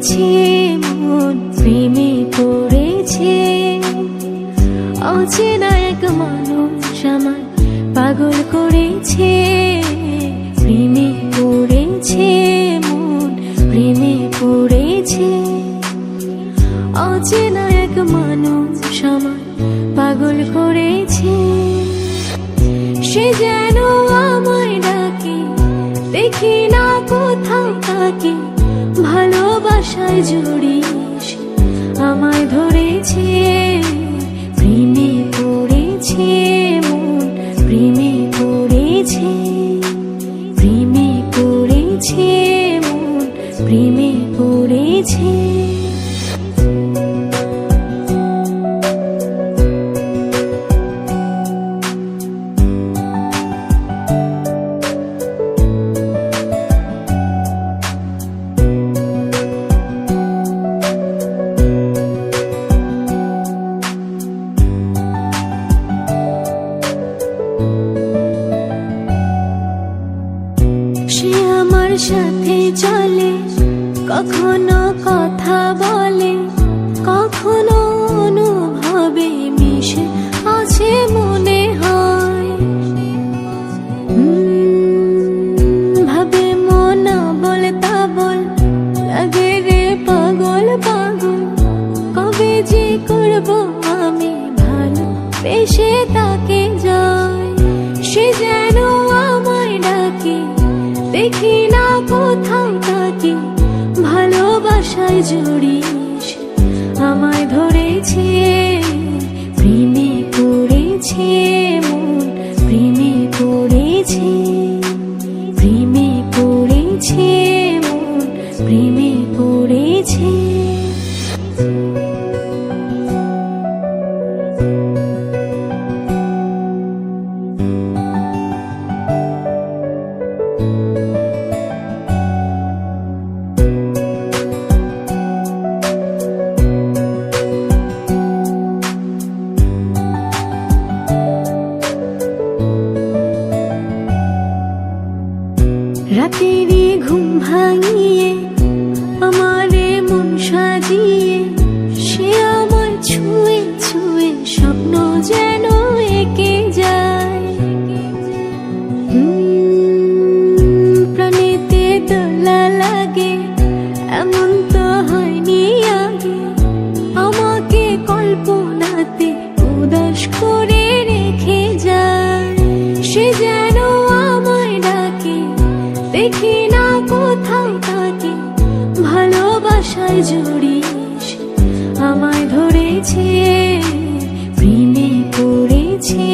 করেছে মন, প্রেমে পড়েছে। অচেনা এক মানুষ আমায় পাগল করেছে, প্রেমে পড়েছে মন, প্রেমে পড়েছে। অচেনা এক মানুষ আমায় পাগল করেছে। সে যেন আমায় ডাকে, দেখি না কোথাও তাকে, ভালোবাসায় জড়িয়ে আমায় ধরেছে। প্রেমে পড়েছে মন, প্রেমে পড়েছে। প্রেমে পড়েছে মন, প্রেমে পড়েছে। সে আমার সাথে চলে, কখনো কথা বলে, কখনো অনুভবে মিশে আছে মনে হয়। ভাবে মন বলে তা বল, লাগে রে পাগল পাগল। কবে যে করবো আমি ভালো বেশে তাকে যায়। সে যেন আমায় ডাকে, দেখি না কোথাও তাকে, ভালোবাসায় জড়িয়ে আমায় ধরেছে। প্রেমে পড়েছে মন, প্রেমে পড়েছে। প্রেমে পড়েছে মন, প্রেমে পড়েছে। রাতেরই ঘুম ভাঙিয়ে আমারে মন সাজিয়ে, সে আমার ছুঁয়ে ছুঁয়ে স্বপ্ন যেন এঁকে যায়। প্রাণেতে দোলা লাগে, এমন তো হয়নি আগে। আমাকে কল্পনাতে উদাস করে রেখে যায়। সে যেন আমায় ডাকে, দেখি না কোথাও তাকে, ভালোবাসায় জড়িয়ে আমায় ধরেছে। প্রেমে পড়েছে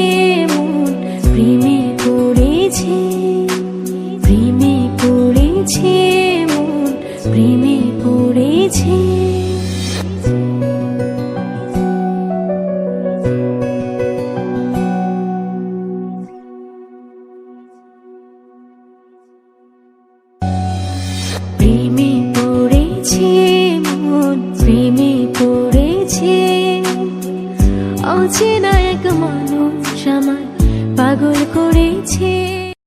মন, প্রেমে পড়েছে। প্রেমে পড়েছে মন, প্রেমে পড়েছে। প্রেমে পড়েছে মন, প্রেমে পড়েছে। অচেনা এক মানুষ আমায় পাগল করেছে।